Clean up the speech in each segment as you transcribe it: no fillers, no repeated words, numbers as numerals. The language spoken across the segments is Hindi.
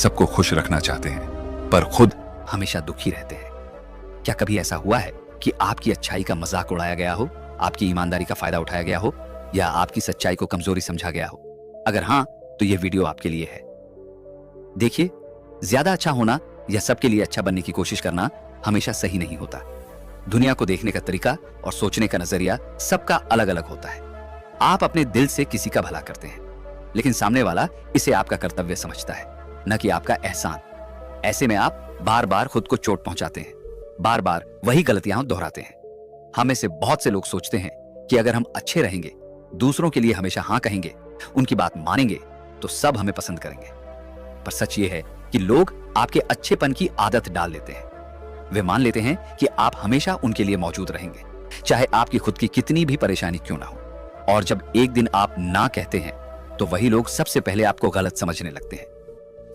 सबको खुश रखना चाहते हैं, पर खुद हमेशा दुखी रहते हैं। क्या कभी ऐसा हुआ है कि आपकी अच्छाई का मजाक उड़ाया गया हो, आपकी ईमानदारी का फायदा उठाया गया हो, या आपकी सच्चाई को कमजोरी समझा गया हो? अगर हाँ, तो यह वीडियो आपके लिए है। देखिए, ज्यादा अच्छा होना या सबके लिए अच्छा बनने की कोशिश करना हमेशा सही नहीं होता। दुनिया को देखने का तरीका और सोचने का नजरिया सबका अलग अलग होता है। आप अपने दिल से किसी का भला करते हैं, लेकिन सामने वाला इसे आपका कर्तव्य समझता है, न कि आपका एहसान। ऐसे में आप बार बार खुद को चोट पहुंचाते हैं, बार बार वही गलतियां दोहराते हैं। हम में से बहुत से लोग सोचते हैं कि अगर हम अच्छे रहेंगे, दूसरों के लिए हमेशा हाँ कहेंगे, उनकी बात मानेंगे, तो सब हमें पसंद करेंगे। पर सच ये है कि लोग आपके अच्छेपन की आदत डाल लेते हैं। वे मान लेते हैं कि आप हमेशा उनके लिए मौजूद रहेंगे, चाहे आपकी खुद की कितनी भी परेशानी क्यों ना हो। और जब एक दिन आप ना कहते हैं, तो वही लोग सबसे पहले आपको गलत समझने लगते हैं।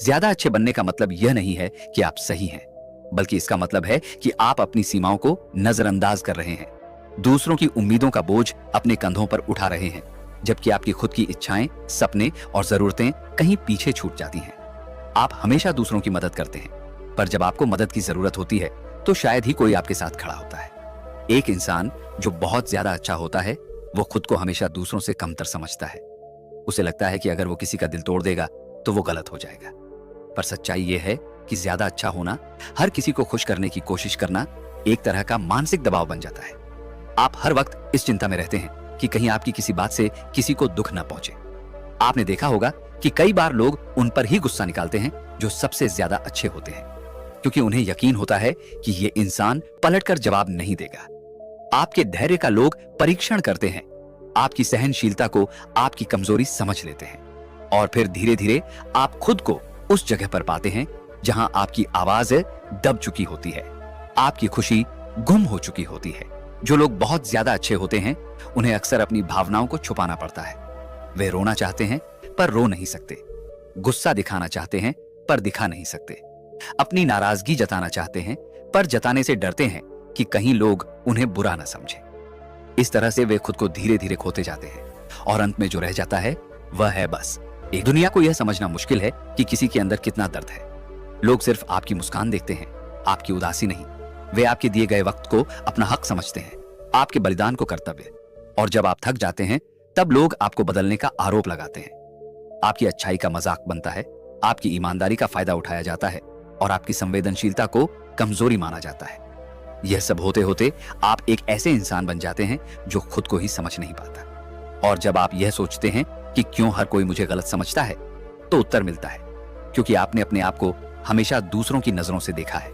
ज्यादा अच्छे बनने का मतलब यह नहीं है कि आप सही हैं, बल्कि इसका मतलब है कि आप अपनी सीमाओं को नजरअंदाज कर रहे हैं, दूसरों की उम्मीदों का बोझ अपने कंधों पर उठा रहे हैं, जबकि आपकी खुद की इच्छाएं, सपने और जरूरतें कहीं पीछे छूट जाती हैं। आप हमेशा दूसरों की मदद करते हैं, पर जब आपको मदद की जरूरत होती है, तो शायद ही कोई आपके साथ खड़ा होता है। एक इंसान जो बहुत ज्यादा अच्छा होता है, वो खुद को हमेशा दूसरों से कमतर समझता है। उसे लगता है कि अगर वो किसी का दिल तोड़ देगा, तो वो गलत हो जाएगा। पर सच्चाई ये है कि ज्यादा अच्छा होना, हर किसी को खुश करने की कोशिश करना, एक तरह का मानसिक दबाव बन जाता है। आप हर वक्त इस चिंता में रहते हैं कि कहीं आपकी किसी बात से किसी को दुख न पहुंचे। आपने देखा होगा कि कई बार लोग उन पर ही गुस्सा निकालते हैं जो सबसे ज्यादा अच्छे होते हैं, क्योंकि उन्हें यकीन होता है कि ये इंसान पलटकर जवाब नहीं देगा। आपके धैर्य का लोग परीक्षण करते हैं, आपकी सहनशीलता को आपकी कमजोरी समझ लेते हैं, और फिर धीरे धीरे आप खुद को उस जगह पर पाते हैं जहां आपकी आवाज दब चुकी होती है, आपकी खुशी गुम हो चुकी होती है। जो लोग बहुत ज्यादा अच्छे होते हैं, उन्हें अक्सर अपनी भावनाओं को छुपाना पड़ता है। वे रोना चाहते हैं पर रो नहीं सकते, गुस्सा दिखाना चाहते हैं पर दिखा नहीं सकते, अपनी नाराजगी जताना चाहते हैं पर जताने से डरते हैं कि कहीं लोग उन्हें बुरा ना समझे। इस तरह से वे खुद को धीरे धीरे खोते जाते हैं, और अंत में जो रह जाता है वह है बस एक दुनिया को यह समझना मुश्किल है कि किसी के अंदर कितना दर्द है। लोग सिर्फ आपकी मुस्कान देखते हैं, आपकी उदासी नहीं। वे आपके दिए गए वक्त को अपना हक समझते हैं, आपके बलिदान को कर्तव्य। और जब आप थक जाते हैं, तब लोग आपको बदलने का आरोप लगाते हैं। आपकी अच्छाई का मजाक बनता है, आपकी ईमानदारी का फायदा उठाया जाता है, और आपकी संवेदनशीलता को कमजोरी माना जाता है। यह सब होते होते आप एक ऐसे इंसान बन जाते हैं जो खुद को ही समझ नहीं पाता। और जब आप यह सोचते हैं कि क्यों हर कोई मुझे गलत समझता है, तो उत्तर मिलता है क्योंकि आपने अपने आप को हमेशा दूसरों की नजरों से देखा है।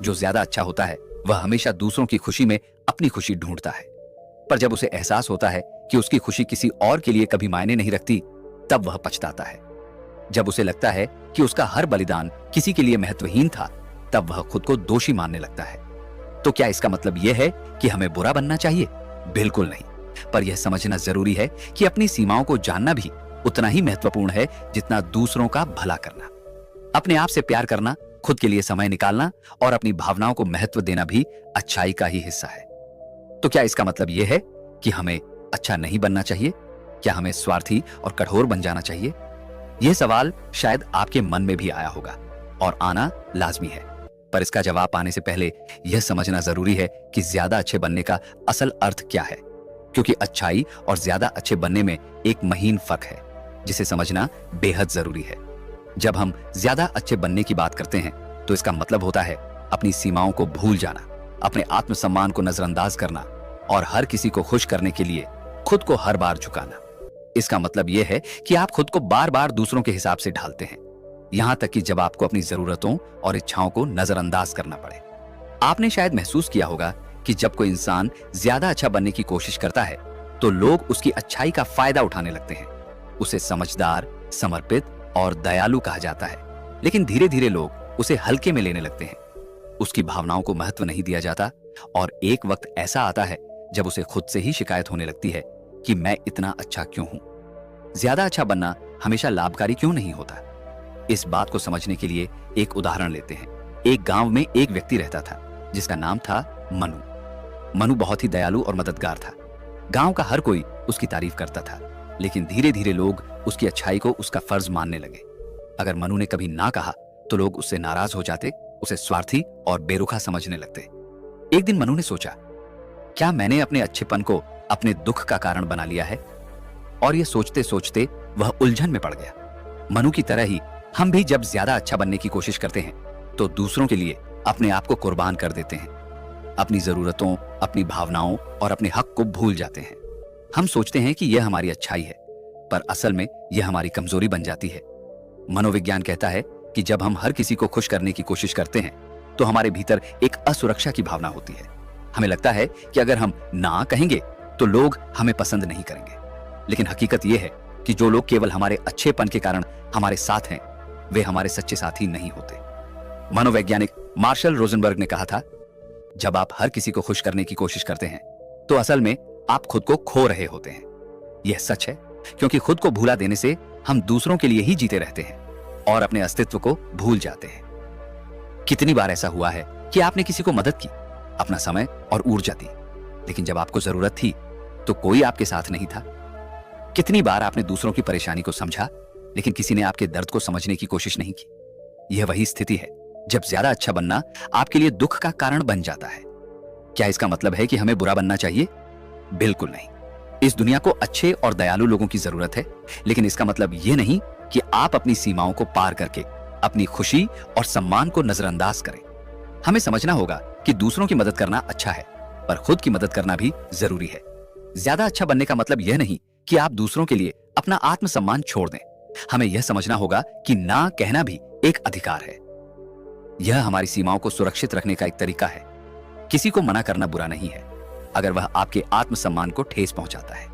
जो ज्यादा अच्छा होता है, वह हमेशा दूसरों की खुशी में अपनी खुशी ढूंढता है। पर जब उसे एहसास होता है कि उसकी खुशी किसी और के लिए कभी मायने नहीं रखती, तब वह पछताता है। जब उसे लगता है कि उसका हर बलिदान किसी के लिए महत्वहीन था, तब वह खुद को दोषी मानने लगता है। तो क्या इसका मतलब यह है कि हमें बुरा बनना चाहिए? बिल्कुल नहीं। पर यह समझना जरूरी है कि अपनी सीमाओं को जानना भी उतना ही महत्वपूर्ण है जितना दूसरों का भला करना। अपने आप से प्यार करना, खुद के लिए समय निकालना और अपनी भावनाओं को महत्व देना भी अच्छाई का ही हिस्सा है। तो क्या इसका मतलब यह है कि हमें अच्छा नहीं बनना चाहिए? क्या हमें स्वार्थी और कठोर बन जाना चाहिए? यह सवाल शायद आपके मन में भी आया होगा, और आना लाजमी है। पर इसका जवाब पाने से पहले यह समझना जरूरी है कि ज्यादा अच्छे बनने का असल अर्थ क्या है, क्योंकि अच्छाई और ज्यादा अच्छे बनने में एक महीन फर्क है, जिसे समझना बेहद जरूरी है। जब हम ज्यादा अच्छे बनने की बात करते हैं, तो इसका मतलब होता है अपनी सीमाओं को भूल जाना, अपने आत्मसम्मान को नजरअंदाज करना, और हर किसी को खुश करने के लिए खुद को हर बार झुकाना। इसका मतलब यह है कि आप खुद को बार बार दूसरों के हिसाब से ढालते हैं, यहां तक कि जब आपको अपनी जरूरतों और इच्छाओं को नजरअंदाज करना पड़े। आपने शायद महसूस किया होगा कि जब कोई इंसान ज्यादा अच्छा बनने की कोशिश करता है, तो लोग उसकी अच्छाई का फायदा उठाने लगते हैं। उसे समझदार, समर्पित और दयालु कहा जाता है, लेकिन धीरे धीरे लोग उसे हल्के में लेने लगते हैं। उसकी भावनाओं को महत्व नहीं दिया जाता, और एक वक्त ऐसा आता है जब उसे खुद से ही शिकायत होने लगती है कि मैं इतना अच्छा क्यों हूं? ज्यादा अच्छा बनना हमेशा लाभकारी क्यों नहीं होता? इस बात को समझने के लिए एक उदाहरण लेते हैं। एक गांव में एक व्यक्ति रहता था जिसका नाम था मनु। मनु बहुत ही दयालु और मददगार था। गांव का हर कोई उसकी तारीफ करता था, लेकिन धीरे धीरे लोग उसकी अच्छाई को उसका फर्ज मानने लगे। अगर मनु ने कभी ना कहा, तो लोग उससे नाराज हो जाते, उसे स्वार्थी और बेरुखा समझने लगते। एक दिन मनु ने सोचा, क्या मैंने अपने अच्छेपन को अपने दुख का कारण बना लिया है? और यह सोचते सोचते वह उलझन में पड़ गया। मनु की तरह ही हम भी जब ज्यादा अच्छा बनने की कोशिश करते हैं तो दूसरों के लिए अपने आप को कुर्बान कर देते हैं। अपनी जरूरतों, अपनी भावनाओं और अपने हक को भूल जाते हैं। हम सोचते हैं कि यह हमारी अच्छाई है, पर असल में यह हमारी कमजोरी बन जाती है। मनोविज्ञान कहता है कि जब हम हर किसी को खुश करने की कोशिश करते हैं तो हमारे भीतर एक असुरक्षा की भावना होती है। हमें लगता है कि अगर हम ना कहेंगे तो लोग हमें पसंद नहीं करेंगे। लेकिन हकीकत यह है कि जो लोग केवल हमारे अच्छेपन के कारण हमारे साथ हैं, वे हमारे सच्चे साथी नहीं होते। मनोवैज्ञानिक मार्शल रोजनबर्ग ने कहा था, जब आप हर किसी को खुश करने की कोशिश करते हैं तो असल में आप खुद को खो रहे होते हैं। यह सच है, क्योंकि खुद को भुला देने से हम दूसरों के लिए ही जीते रहते हैं और अपने अस्तित्व को भूल जाते हैं। कितनी बार ऐसा हुआ है कि आपने किसी को मदद की, अपना समय और ऊर्जा दी, लेकिन जब आपको जरूरत थी तो कोई आपके साथ नहीं था। कितनी बार आपने दूसरों की परेशानी को समझा, लेकिन किसी ने आपके दर्द को समझने की कोशिश नहीं की। यह वही स्थिति है जब ज्यादा अच्छा बनना आपके लिए दुख का कारण बन जाता है। क्या इसका मतलब है कि हमें बुरा बनना चाहिए? बिल्कुल नहीं। इस दुनिया को अच्छे और दयालु लोगों की जरूरत है, लेकिन इसका मतलब यह नहीं कि आप अपनी सीमाओं को पार करके अपनी खुशी और सम्मान को नजरअंदाज करें। हमें समझना होगा कि दूसरों की मदद करना अच्छा है, पर खुद की मदद करना भी जरूरी है। ज्यादा अच्छा बनने का मतलब यह नहीं कि आप दूसरों के लिए अपना आत्मसम्मान छोड़ दें। हमें यह समझना होगा कि ना कहना भी एक अधिकार है। यह हमारी सीमाओं को सुरक्षित रखने का एक तरीका है। किसी को मना करना बुरा नहीं है, अगर वह आपके आत्मसम्मान को ठेस पहुंचाता है।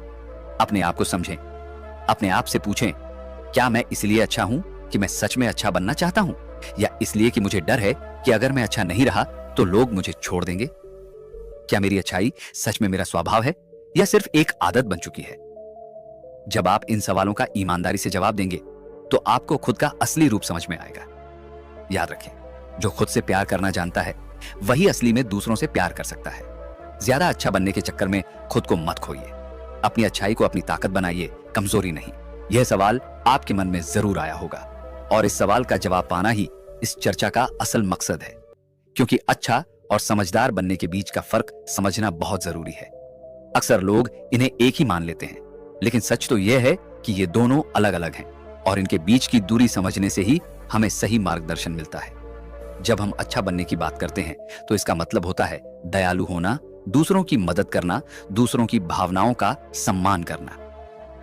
अपने आप को समझें, अपने आप से पूछें, क्या मैं इसलिए अच्छा हूं कि मैं सच में अच्छा बनना चाहता हूं, या इसलिए कि मुझे डर है कि अगर मैं अच्छा नहीं रहा तो लोग मुझे छोड़ देंगे? क्या मेरी अच्छाई सच में मेरा स्वभाव है या सिर्फ एक आदत बन चुकी है? जब आप इन सवालों का ईमानदारी से जवाब देंगे तो आपको खुद का असली रूप समझ में आएगा। याद रखें, जो खुद से प्यार करना जानता है वही असली में दूसरों से प्यार कर सकता है। ज्यादा अच्छा बनने के चक्कर में खुद को मत खोइए। अपनी अच्छाई को अपनी ताकत बनाइए, कमजोरी नहीं। यह सवाल आपके मन में जरूर आया होगा, और इस सवाल का जवाब पाना ही इस चर्चा का असल मकसद है, क्योंकि अच्छा और समझदार बनने के बीच का फर्क समझना बहुत जरूरी है। अक्सर लोग इन्हें एक ही मान लेते हैं, लेकिन सच तो यह है कि ये दोनों अलग अलग हैं, और इनके बीच की दूरी समझने से ही हमें सही मार्गदर्शन मिलता है। जब हम अच्छा बनने की बात करते हैं तो इसका मतलब होता है दयालु होना, दूसरों की मदद करना, दूसरों की भावनाओं का सम्मान करना।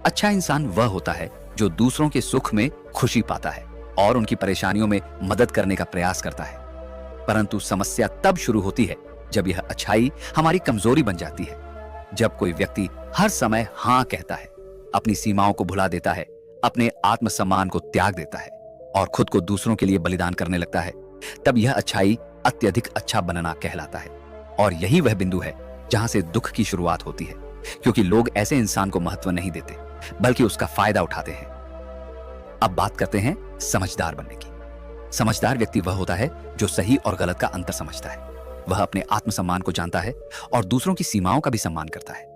अच्छा इंसान वह होता है जो दूसरों के सुख में खुशी पाता है और उनकी परेशानियों में मदद करने का प्रयास करता है। परंतु समस्या तब शुरू होती है जब यह अच्छाई हमारी कमजोरी बन जाती है। जब कोई व्यक्ति हर समय हाँ कहता है, अपनी सीमाओं को भुला देता है, अपने आत्मसम्मान को त्याग देता है और खुद को दूसरों के लिए बलिदान करने लगता है, तब यह अच्छाई अत्यधिक अच्छा बनना कहलाता है। और यही वह बिंदु है जहां से दुख की शुरुआत होती है, क्योंकि लोग ऐसे इंसान को महत्व नहीं देते बल्कि उसका फायदा उठाते हैं। अब बात करते हैं समझदार बनने की। समझदार व्यक्ति वह होता है जो सही और गलत का अंतर समझता है। वह अपने आत्मसम्मान को जानता है और दूसरों की सीमाओं का भी सम्मान करता है।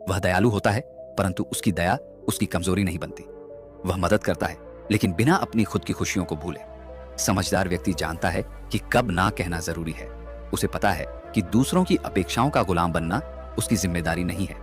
वह दयालु होता है, परंतु उसकी दया उसकी कमजोरी नहीं बनती। वह मदद करता है, लेकिन बिना अपनी खुद की खुशियों को भूले। समझदार व्यक्ति जानता है कि कब ना कहना जरूरी है। उसे पता है कि दूसरों की अपेक्षाओं का गुलाम बनना उसकी जिम्मेदारी नहीं है।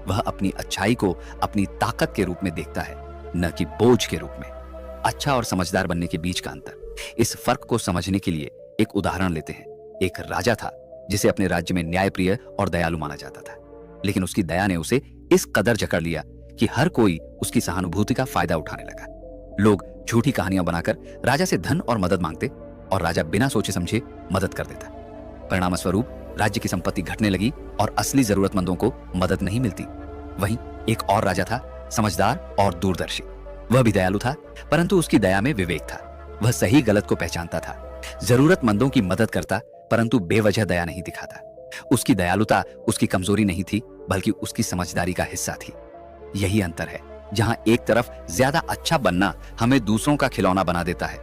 वह अपनी अच्छाई को अपनी ताकत के रूप में देखता है, न कि बोझ के रूप में। अच्छा और समझदार बनने के बीच का अंतर, इस फर्क को समझने के लिए एक उदाहरण लेते हैं। एक राजा था जिसे अपने राज्य में न्यायप्रिय और दयालु माना जाता था, लेकिन उसकी दया ने उसे इस कदर जकड़ लिया कि हर कोई उसकी सहानुभूति का फायदा उठाने लगा। लोग झूठी कहानियां बनाकर राजा से धन और मदद मांगते और राजा बिना सोचे समझे मदद कर देता। परिणाम स्वरूप राज्य की संपत्ति घटने लगी और असली जरूरतमंदों को मदद नहीं मिलती। वहीं एक और राजा था, समझदार और दूरदर्शी। वह भी दयालु था, परंतु उसकी दया में विवेक था। वह सही गलत को पहचानता था, जरूरतमंदों की मदद करता, परंतु बेवजह दया नहीं दिखाता। उसकी दयालुता उसकी कमजोरी नहीं थी, बल्कि उसकी समझदारी का हिस्सा थी। यही अंतर है, जहां एक तरफ ज्यादा अच्छा बनना हमें दूसरों का खिलौना बना देता है,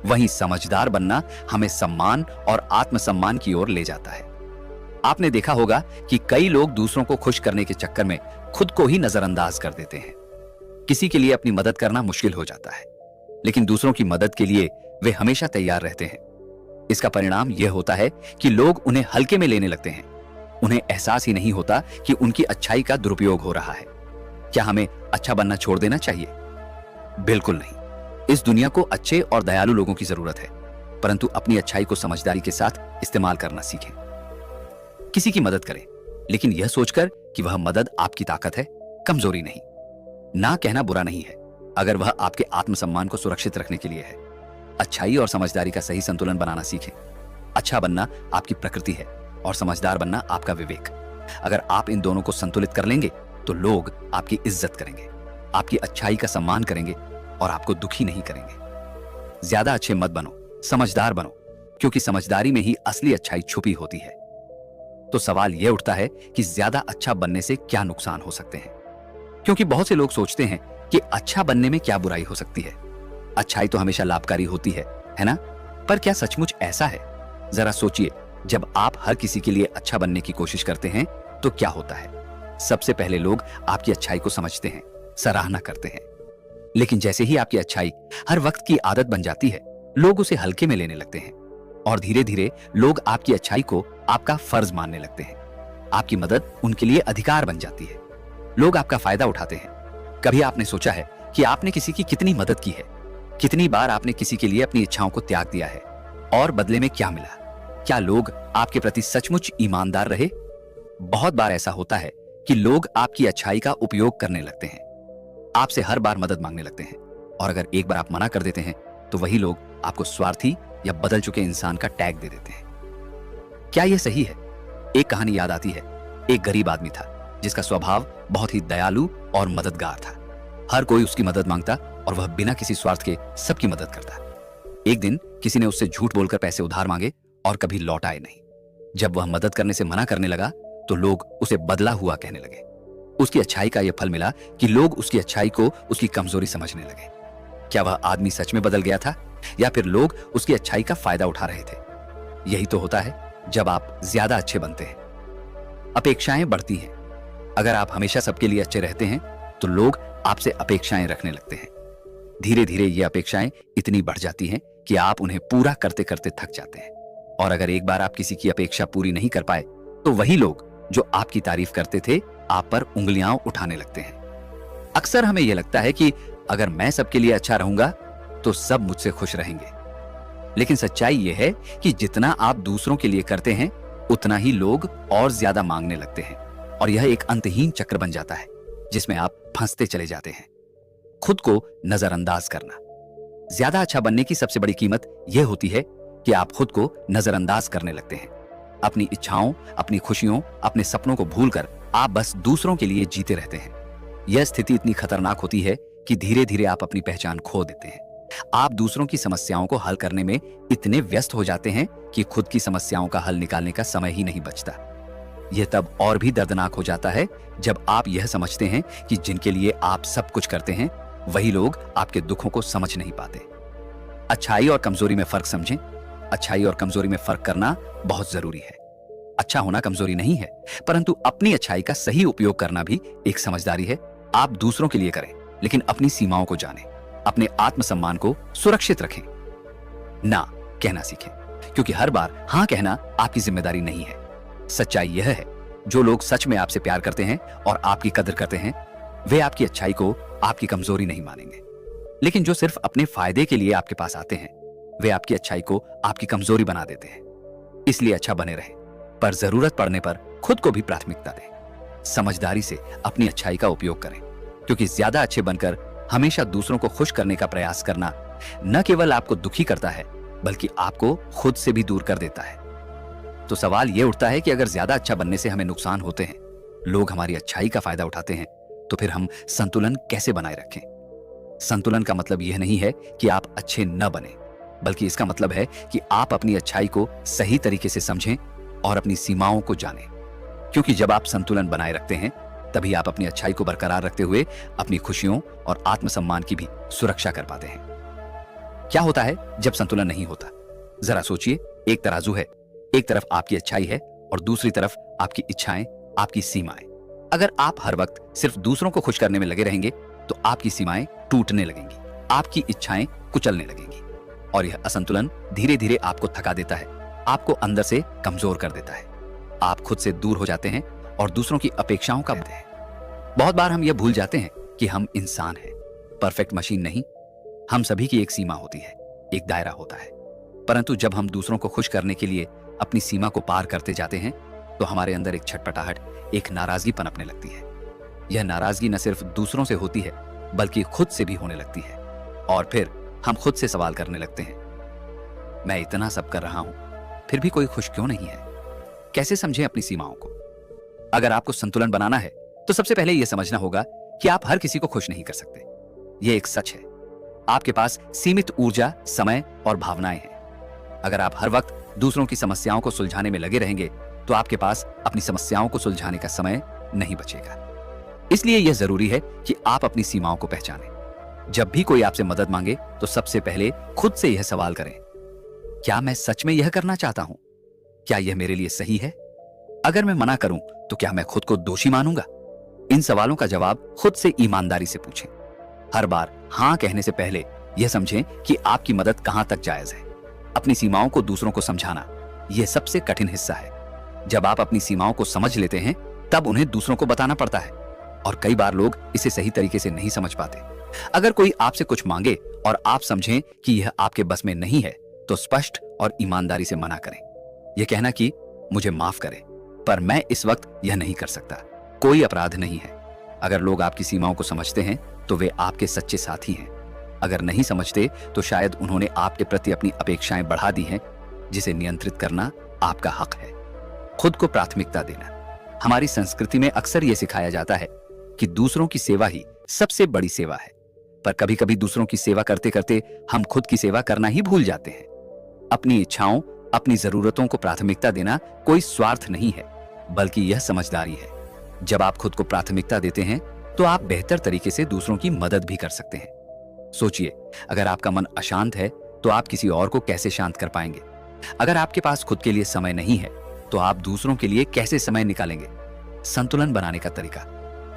वहीं समझदार बनना हमें सम्मान और आत्मसम्मान की ओर ले जाता है। आपने देखा होगा कि कई लोग दूसरों को खुश करने के चक्कर में खुद को ही नजरअंदाज कर देते हैं। किसी के लिए अपनी मदद करना मुश्किल हो जाता है, लेकिन दूसरों की मदद के लिए वे हमेशा तैयार रहते हैं। इसका परिणाम यह होता है कि लोग उन्हें हल्के में लेने लगते हैं। उन्हें एहसास ही नहीं होता कि उनकी अच्छाई का दुरुपयोग हो रहा है। क्या हमें अच्छा बनना छोड़ देना चाहिए? बिल्कुल नहीं। इस दुनिया को अच्छे और दयालु लोगों की जरूरत है, परंतु अपनी अच्छाई को समझदारी के साथ इस्तेमाल करना सीखें। किसी की मदद करें, लेकिन यह सोचकर कि वह मदद आपकी ताकत है, कमजोरी नहीं। ना कहना बुरा नहीं है, अगर वह आपके आत्मसम्मान को सुरक्षित रखने के लिए है। अच्छाई और समझदारी का सही संतुलन बनाना सीखें। अच्छा बनना आपकी प्रकृति है और समझदार बनना आपका विवेक। अगर आप इन दोनों को संतुलित कर लेंगे तो लोग आपकी इज्जत करेंगे, आपकी अच्छाई का सम्मान करेंगे और आपको दुखी नहीं करेंगे। ज्यादा अच्छे मत बनो, समझदार बनो, क्योंकि समझदारी में ही असली अच्छाई छुपी होती है। तो सवाल यह उठता है कि ज्यादा अच्छा बनने से क्या नुकसान हो सकते हैं? क्योंकि बहुत से लोग सोचते हैं कि अच्छा बनने में क्या बुराई हो सकती है। अच्छाई तो हमेशा लाभकारी होती है ना? पर क्या सचमुच ऐसा है? जरा सोचिए, जब आप हर किसी के लिए अच्छा बनने की कोशिश करते हैं तो क्या होता है? सबसे पहले लोग आपकी अच्छाई को समझते हैं, सराहना करते हैं। लेकिन जैसे ही आपकी अच्छाई हर वक्त की आदत बन जाती है, लोग उसे हल्के में लेने लगते हैं और धीरे धीरे लोग आपकी अच्छाई को आपका फर्ज मानने लगते हैं। आपकी मदद उनके लिए अधिकार बन जाती है। लोग आपका फायदा उठाते हैं। कभी आपने सोचा है कि आपने किसी की कितनी मदद की है? कितनी बार आपने किसी के लिए अपनी इच्छाओं को त्याग दिया है और बदले में क्या मिला? क्या लोग आपके प्रति सचमुच ईमानदार रहे? बहुत बार ऐसा होता है कि लोग आपकी अच्छाई का उपयोग करने लगते हैं, आपसे हर बार मदद मांगने लगते हैं, और अगर एक बार आप मना कर देते हैं तो वही लोग आपको स्वार्थी या बदल चुके इंसान का टैग दे देते हैं। क्या यह सही है? एक कहानी याद आती है। एक गरीब आदमी था जिसका स्वभाव बहुत ही दयालु और मददगार था। हर कोई उसकी मदद मांगता और वह बिना किसी स्वार्थ के सबकी मदद करता। एक दिन किसी ने उससे झूठ बोलकर पैसे उधार मांगे और कभी लौट आए नहीं। जब वह मदद करने से मना करने लगा तो लोग उसे बदला हुआ कहने लगे। उसकी अच्छाई का यह फल मिला कि लोग उसकी अच्छाई को उसकी कमजोरी समझने लगे। क्या वह आदमी सच में बदल गया था या फिर लोग उसकी अच्छाई का फायदा उठा रहे थे? यही तो होता है जब आप ज्यादा अच्छे बनते हैं। अपेक्षाएं बढ़ती हैं। अगर आप हमेशा सबके लिए अच्छे रहते हैं तो लोग आपसे अपेक्षाएं रखने लगते हैं। धीरे धीरे ये अपेक्षाएं इतनी बढ़ जाती हैं कि आप उन्हें पूरा करते करते थक जाते हैं। और अगर एक बार आप किसी की अपेक्षा पूरी नहीं कर पाए तो वही लोग जो आपकी तारीफ करते थे आप पर उंगलियां उठाने लगते हैं। अक्सर हमें यह लगता है कि अगर मैं सबके लिए अच्छा रहूंगा तो सब मुझसे खुश रहेंगे। लेकिन सच्चाई यह है कि जितना आप दूसरों के लिए करते हैं उतना ही लोग और ज्यादा मांगने लगते हैं, और यह एक अंतहीन चक्र बन जाता है जिसमें आप फंसते चले जाते हैं। खुद को नजरअंदाज करना। ज्यादा अच्छा बनने की सबसे बड़ी कीमत यह होती है कि आप खुद को नजरअंदाज करने लगते हैं। अपनी इच्छाओं, अपनी खुशियों, अपने सपनों को भूलकर आप बस दूसरों के लिए जीते रहते हैं। यह स्थिति इतनी खतरनाक होती है कि धीरे धीरे आप अपनी पहचान खो देते हैं। आप दूसरों की समस्याओं को हल करने में इतने व्यस्त हो जाते हैं कि खुद की समस्याओं का हल निकालने का समय ही नहीं बचता। यह तब और भी दर्दनाक हो जाता है जब आप यह समझते हैं कि जिनके लिए आप सब कुछ करते हैं वही लोग आपके दुखों को समझ नहीं पाते। अच्छाई और कमजोरी में फर्क समझें। अच्छाई और कमजोरी में फर्क करना बहुत जरूरी है। अच्छा होना कमजोरी नहीं है, परंतु अपनी अच्छाई का सही उपयोग करना भी एक समझदारी है। आप दूसरों के लिए करें, लेकिन अपनी सीमाओं को जानें, अपने आत्मसम्मान को सुरक्षित रखें। ना कहना सीखें, क्योंकि हर बार हाँ कहना आपकी जिम्मेदारी नहीं है। सच्चाई यह है, जो लोग सच में आपसे प्यार करते हैं और आपकी कदर करते हैं वे आपकी अच्छाई को आपकी कमजोरी नहीं मानेंगे। लेकिन जो सिर्फ अपने फायदे के लिए आपके पास आते हैं वे आपकी अच्छाई को आपकी कमजोरी बना देते हैं। इसलिए अच्छा बने रहें, पर जरूरत पड़ने पर खुद को भी प्राथमिकता दें। समझदारी से अपनी अच्छाई का उपयोग करें, क्योंकि ज्यादा अच्छे बनकर हमेशा दूसरों को खुश करने का प्रयास करना न केवल आपको दुखी करता है बल्कि आपको खुद से भी दूर कर देता है। तो सवाल यह उठता है कि अगर ज्यादा अच्छा बनने से हमें नुकसान होते हैं, लोग हमारी अच्छाई का फायदा उठाते हैं, तो फिर हम संतुलन कैसे बनाए रखें? संतुलन का मतलब यह नहीं है कि आप अच्छे न बने, बल्कि इसका मतलब है कि आप अपनी अच्छाई को सही तरीके से समझें और अपनी सीमाओं को जानें। क्योंकि जब आप संतुलन बनाए रखते हैं तभी आप अपनी अच्छाई को बरकरार रखते हुए अपनी खुशियों और आत्मसम्मान की भी सुरक्षा कर पाते हैं। क्या होता है जब संतुलन नहीं होता? जरा सोचिए, एक तराजू है, एक तरफ आपकी अच्छाई है और दूसरी तरफ आपकी इच्छाएं, आपकी सीमाएं। अगर आप हर वक्त सिर्फ दूसरों को खुश करने में लगे रहेंगे तो आपकी सीमाएं टूटने लगेंगी, आपकी इच्छाएं कुचलने लगेंगी और यह असंतुलन धीरे धीरे आपको थका देता है, आपको अंदर से कमजोर कर देता है। आप खुद से दूर हो जाते हैं और दूसरों की अपेक्षाओं का होते हैं। बहुत बार हम यह भूल जाते हैं कि हम इंसान हैं, परफेक्ट मशीन नहीं। हम सभी की एक सीमा होती है, एक दायरा होता है। परंतु जब हम दूसरों को खुश करने के लिए अपनी सीमा को पार करते जाते हैं तो हमारे अंदर एक छटपटाहट, एक नाराजगी पनपने लगती है। यह नाराजगी न सिर्फ दूसरों से होती है बल्कि खुद से भी होने लगती है। और फिर हम खुद से सवाल करने लगते हैं, मैं इतना सब कर रहा हूं फिर भी कोई खुश क्यों नहीं है? कैसे समझें अपनी सीमाओं को? अगर आपको संतुलन बनाना है तो सबसे पहले यह समझना होगा कि आप हर किसी को खुश नहीं कर सकते। यह एक सच है। आपके पास सीमित ऊर्जा, समय और भावनाएं हैं। अगर आप हर वक्त दूसरों की समस्याओं को सुलझाने में लगे रहेंगे तो आपके पास अपनी समस्याओं को सुलझाने का समय नहीं बचेगा। इसलिए यह जरूरी है कि आप अपनी सीमाओं को पहचानें। जब भी कोई आपसे मदद मांगे तो सबसे पहले खुद से यह सवाल करें, क्या मैं सच में यह करना चाहता हूं? क्या यह मेरे लिए सही है? अगर मैं मना करूं तो क्या मैं खुद को दोषी मानूंगा? इन सवालों का जवाब खुद से ईमानदारी से पूछें। हर बार हां कहने से पहले यह समझें कि आपकी मदद कहां तक जायज है। अपनी सीमाओं को दूसरों को समझाना यह सबसे कठिन हिस्सा है। जब आप अपनी सीमाओं को समझ लेते हैं तब उन्हें दूसरों को बताना पड़ता है और कई बार लोग इसे सही तरीके से नहीं समझ पाते। अगर कोई आपसे कुछ मांगे और आप समझें कि यह आपके बस में नहीं है तो स्पष्ट और ईमानदारी से मना करें। यह कहना कि मुझे माफ करें पर मैं इस वक्त यह नहीं कर सकता, कोई अपराध नहीं है। अगर लोग आपकी सीमाओं को समझते हैं तो वे आपके सच्चे साथी हैं। अगर नहीं समझते तो शायद उन्होंने आपके प्रति अपनी अपेक्षाएं बढ़ा दी हैं, जिसे नियंत्रित करना आपका हक है। खुद को प्राथमिकता देना। हमारी संस्कृति में अक्सर यह सिखाया जाता है कि दूसरों की सेवा ही सबसे बड़ी सेवा है, पर कभी कभी दूसरों की सेवा करते करते हम खुद की सेवा करना ही भूल जाते हैं। अपनी इच्छाओं, अपनी जरूरतों को प्राथमिकता देना कोई स्वार्थ नहीं है बल्कि यह समझदारी है। जब आप खुद को प्राथमिकता देते हैं तो आप बेहतर तरीके से दूसरों की मदद भी कर सकते हैं। सोचिए, अगर आपका मन अशांत है तो आप किसी और को कैसे शांत कर पाएंगे? अगर आपके पास खुद के लिए समय नहीं है तो आप दूसरों के लिए कैसे समय निकालेंगे? संतुलन बनाने का तरीका।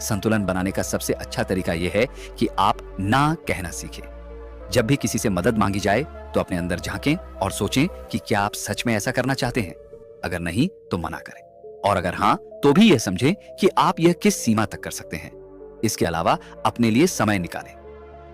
संतुलन बनाने का सबसे अच्छा तरीका यह है कि आप ना कहना सीखें। जब भी किसी से मदद मांगी जाए तो अपने अंदर झांकें और सोचें कि क्या आप सच में ऐसा करना चाहते हैं। अगर नहीं तो मना करें, और अगर हां तो भी यह समझें कि आप यह किस सीमा तक कर सकते हैं। इसके अलावा अपने लिए समय निकालें।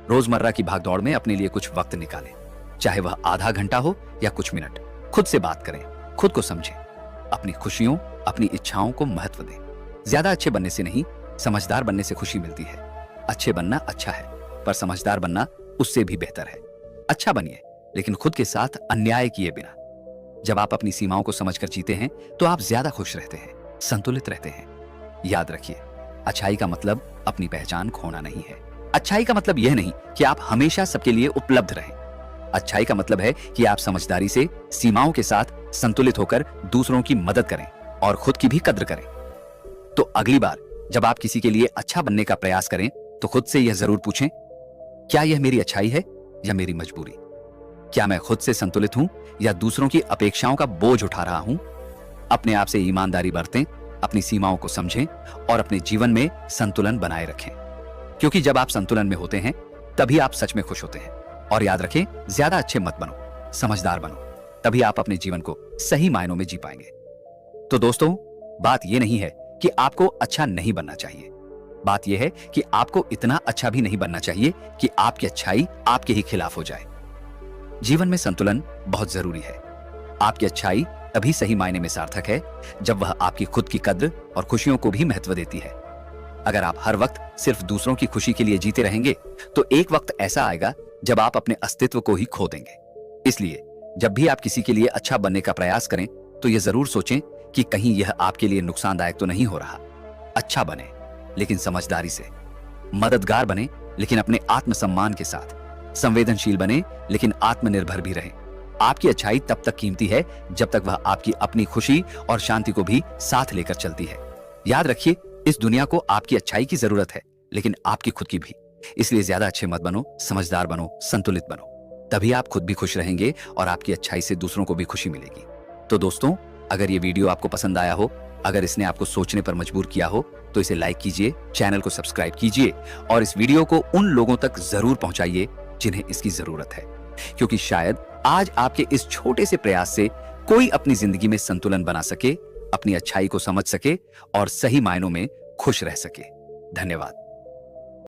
रोजमर्रा की भागदौड़ में अपने लिए कुछ वक्त निकालें, चाहे वह आधा घंटा हो या कुछ मिनट। खुद से बात करें, खुद को समझें, अपनी खुशियों, अपनी इच्छाओं को महत्व दें। ज्यादा अच्छे बनने से नहीं, समझदार बनने से खुशी मिलती है। अच्छे बनना अच्छा है पर समझदार बनना उससे भी बेहतर है। अच्छा बनिए लेकिन खुद के साथ अन्याय किए बिना। जब आप अपनी सीमाओं को समझकर जीते हैं तो आप ज्यादा खुश रहते हैं, संतुलित रहते हैं। याद रखिए, अच्छाई का मतलब अपनी पहचान खोना नहीं है। अच्छाई का मतलब यह नहीं कि आप हमेशा सबके लिए उपलब्ध रहें। अच्छाई का मतलब है कि आप समझदारी से, सीमाओं के साथ संतुलित होकर दूसरों की मदद करें और खुद की भी कद्र करें। तो अगली बार जब आप किसी के लिए अच्छा बनने का प्रयास करें तो खुद से यह जरूर पूछें, क्या यह मेरी अच्छाई है या मेरी मजबूरी? क्या मैं खुद से संतुलित हूं या दूसरों की अपेक्षाओं का बोझ उठा रहा हूं? अपने आप से ईमानदारी बरतें, अपनी सीमाओं को समझें और अपने जीवन में संतुलन बनाए रखें। क्योंकि जब आप संतुलन में होते हैं तभी आप सच में खुश होते हैं। और याद रखें, ज्यादा अच्छे मत बनो, समझदार बनो, तभी आप अपने जीवन को सही मायनों में जी पाएंगे। तो दोस्तों, बात यह नहीं है कि आपको अच्छा नहीं बनना चाहिए। बात यह है कि आपको इतना अच्छा भी नहीं बनना चाहिए कि आपकी अच्छाई आपके ही खिलाफ हो जाए। जीवन में संतुलन बहुत जरूरी है। आपकी अच्छाई तभी सही मायने में सार्थक है जब वह आपकी खुद की कद्र और खुशियों को भी महत्व देती है। अगर आप हर वक्त सिर्फ दूसरों की खुशी के लिए जीते रहेंगे तो एक वक्त ऐसा आएगा जब आप अपने अस्तित्व को ही खो देंगे। इसलिए जब भी आप किसी के लिए अच्छा बनने का प्रयास करें तो यह जरूर सोचें कि कहीं यह आपके लिए नुकसानदायक तो नहीं हो रहा। अच्छा बने लेकिन समझदारी से, मददगार बने लेकिन अपने आत्मसम्मान के साथ, संवेदनशील बने लेकिन आत्मनिर्भर भी रहें। आपकी अच्छाई तब तक कीमती है जब तक वह आपकी अपनी खुशी और शांति को भी साथ लेकर चलती है। याद रखिए, इस दुनिया को आपकी अच्छाई की जरूरत है लेकिन आपकी खुद की भी। इसलिए ज्यादा अच्छे मत बनो, समझदार बनो, संतुलित बनो, तभी आप खुद भी खुश रहेंगे और आपकी अच्छाई से दूसरों को भी खुशी मिलेगी। तो दोस्तों, अगर ये वीडियो आपको पसंद आया हो, अगर इसने आपको सोचने पर मजबूर किया हो तो इसे लाइक कीजिए, चैनल को सब्सक्राइब कीजिए और इस वीडियो को उन लोगों तक जरूर पहुंचाइए जिन्हें इसकी जरूरत है, क्योंकि शायद आज आपके इस छोटे से प्रयास से कोई अपनी जिंदगी में संतुलन बना सके, अपनी अच्छाई को समझ सके और सही मायनों में खुश रह सके। धन्यवाद।